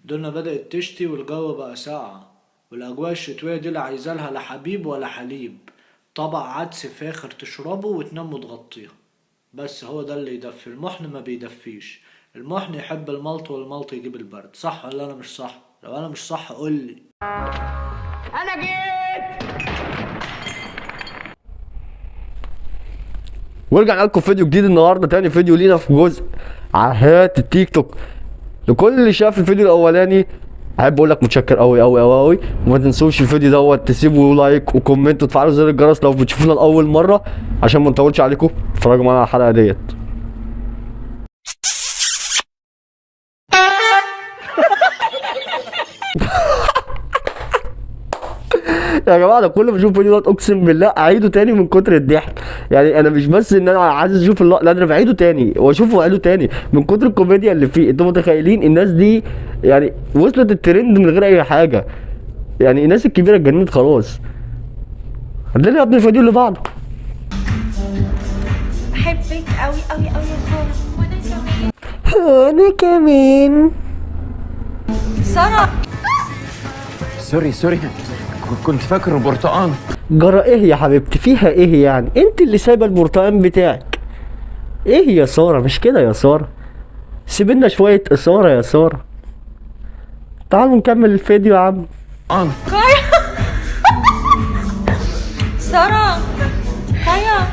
دنيا بدأت تشتي والجو بقى ساقع، والأجواء الشتوية دي لا عايزالها لا حبيب ولا حليب، طبق عدس فاخر تشربه وتنام متغطية. بس هو ده اللي يدفي، المحن ما بيدفيش، المحن يحب الملط والملط يجيب البرد. صح ولا أنا مش صح؟ لو أنا مش صح قولي. انا جيت. ورجعنا لكم فيديو جديد النهارده، تاني فيديو لينا في جزء عاهات التيك توك. لكل اللي شاف الفيديو الاولاني احب اقول لك متشكر قوي قوي قوي قوي، وما تنسوش الفيديو دوت تسيبوا لايك وكومنت وتفعلوا زر الجرس لو بتشوفونا لاول مره عشان ما نطولش عليكم. اتفرجوا معانا على الحلقه ديت. يا جماعه انا كل ما اشوف فيديو دوت اقسم بالله اعيده تاني من كتر الضحك. يعني انا مش بس ان انا عايز اشوف لا انا بعيده تاني واشوفه واعيده تاني من كتر الكوميديا اللي فيه. انتوا متخيلين الناس دي يعني وصلت الترند من غير اي حاجه؟ يعني الناس الكبيره اتجننت خلاص. خلينا يا ابني الفيديو اللي بعده. بحبك قوي قوي قوي يا سارة. انا كمان. سارة سوري كنت فاكر برتقان. جرى ايه يا حبيبتي؟ فيها ايه يعني؟ انت اللي سايبه البرتقال بتاعك. ايه يا ساره؟ مش كده يا ساره، سيبلنا شويه اثاره يا ساره. تعالوا نكمل الفيديو يا عم. سارة كايا.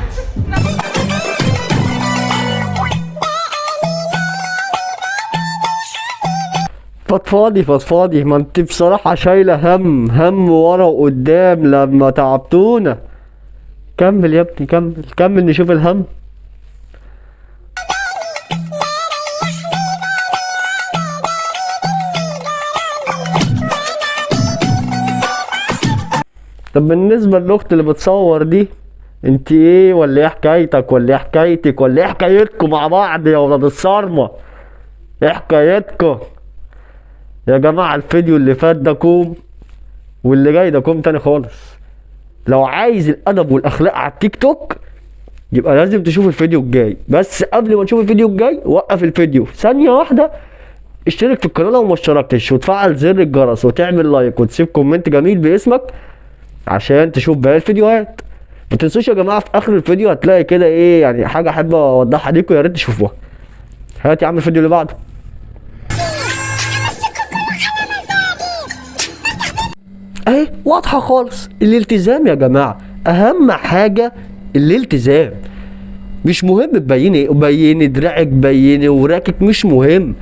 فضفاضي، ما انت بصراحة شايلة هم ورا وقدام لما تعبتونا. كمل يا ابني، كمل نشوف الهم. طب بالنسبة للأخت اللي بتصور دي، انت ايه ولا ايه حكايتك ولا ايه حكايتك ولا ايه حكايتكم مع بعض يا ولاد الصارمة؟ ايه حكايتكم؟ يا جماعة الفيديو اللي فات ده كوم، واللي جاي ده كوم تاني خالص. لو عايز الأدب والأخلاق على التيك توك يبقى لازم تشوف الفيديو الجاي. بس قبل ما تشوف الفيديو الجاي وقف الفيديو ثانية واحدة، اشترك في القناة لو ما اشتركتش، وتفعل زر الجرس وتعمل لايك وتسيب كومنت جميل باسمك عشان تشوف باقي الفيديوهات. ما تنسوش يا جماعة في آخر الفيديو هتلاقي كده ايه يعني حاجة أحب أوضحها ليكم، يا ريت تشوفوها. هات يا عم الفيديو اللي بعده. اهي واضحة خالص، الالتزام يا جماعة اهم حاجة. الالتزام مش مهم تبيني ايه، بيني دراعك بيني وراكك مش مهم،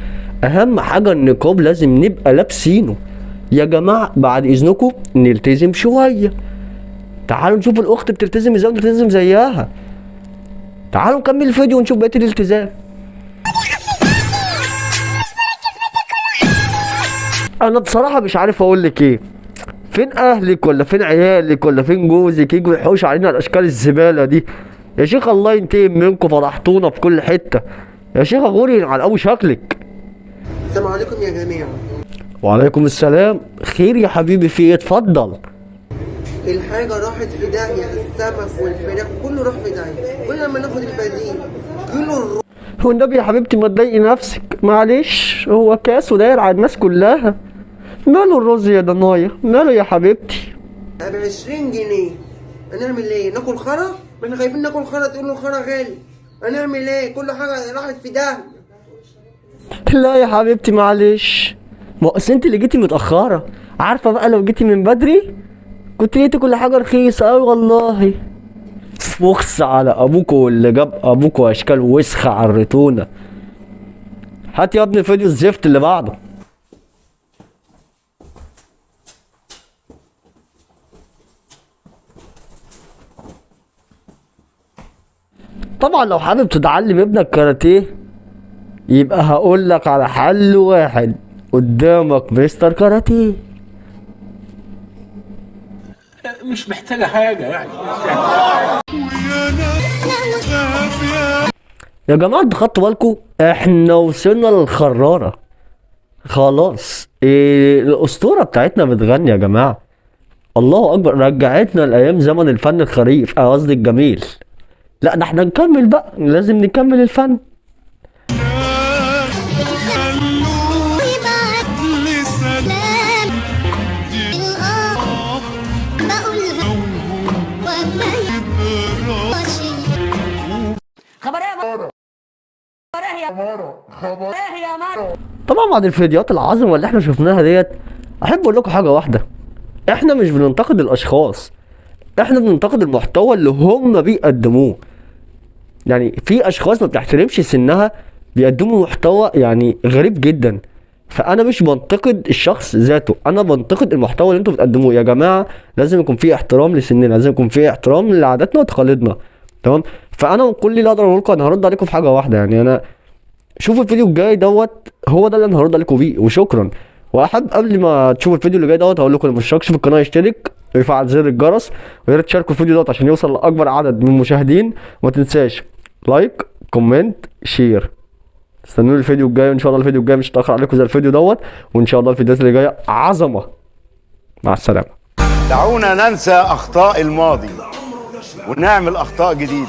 اهم حاجة النقاب لازم نبقى لابسينه يا جماعة. بعد اذنكم نلتزم شوية. تعالوا نشوف الاخت بتلتزم ازاي ونلتزم زيها. تعالوا نكمل الفيديو ونشوف بقية الالتزام. انا بصراحة مش عارف اقولك ايه. فين اهلك ولا فين عيالك ولا فين جوزك يجوا يحوشوا علينا الاشكال الزباله دي؟ يا شيخ الله ينتقم منكم، فضحتونا في كل حته. يا شيخ غوري على ابو شكلك. السلام عليكم يا جميع. وعليكم السلام. خير يا حبيبي، في ايه؟ اتفضل. الحاجه راحت في داهيه، السمك والفراخ كله راح في داهيه، كل لما ناخد البديل كله الروح. هو النبي يا حبيبتي ما تضايقي نفسك، معلش هو كاس وداير على الناس كلها. ماله الرز يا ضنايا؟ ماله يا حبيبتي؟ ب 20 جنيه هنعمل ايه؟ ناكل خرا؟ ما احنا خايفين ناكل خرا، تقول له الخرا غالي. هنعمل ايه؟ كل حاجه راحت في داهيه. لا يا حبيبتي معلش، ما هو اصل انت اللي جيتي متأخرة. عارفة بقى لو جيتي من بدري كنت لقيتي كل حاجة رخيصة اوي والله. وخص على ابوكوا اللي جاب ابوكوا اشكال وسخة عرتونا. هات يا ابني فيديو الزفت اللي بعده. طبعا لو حابب تتعلم ابنك كاراتيه يبقى هقول لك على حل واحد، قدامك مستر كاراتيه. مش محتاجة حاجة يعني. يا جماعة انتوا خدتوا بالكم احنا وصلنا للخرارة خلاص. الاسطورة بتاعتنا بتغني يا جماعة. الله اكبر، رجعتنا لايام زمن الفن الخريف، قصدي الجميل. لا ده احنا نكمل بقى، لازم نكمل الفن. طبعا بعد الفيديوهات العظيمه اللي احنا شفناها ديت، احب اقول لكم حاجه واحده: احنا مش بننتقد الاشخاص، احنا بننتقد المحتوى اللي هم بيقدموه. يعني في اشخاص ما بتحترمش سنها بيقدموا محتوى يعني غريب جدا. فانا مش بنتقد الشخص ذاته، انا بنتقد المحتوى اللي انتوا بتقدموه. يا جماعه لازم يكون في احترام لسننا، لازم يكون في احترام لعاداتنا وتقاليدنا، تمام؟ فانا كل اللي اقدر اقول لكم انا هرد عليكم في حاجه واحده. يعني انا شوفوا الفيديو الجاي دوت، هو ده اللي انا هرد عليكم بيه، وشكرا. واحب قبل ما تشوفوا الفيديو اللي جاي دوت هقول لكم اللي مش اشتركش في القناه يشترك ويفعل زر الجرس، ويا ريت تشاركوا الفيديو دوت عشان يوصل لاكبر عدد من المشاهدين. وما تنساش لايك، كومنت، شير. استنوني الفيديو الجاي، وان شاء الله الفيديو الجاي مش هتاخر عليكم زي الفيديو دوت، وان شاء الله الفيديوهات اللي جايه عظمه. مع السلامه. دعونا ننسى أخطاء الماضي ونعمل أخطاء جديدة.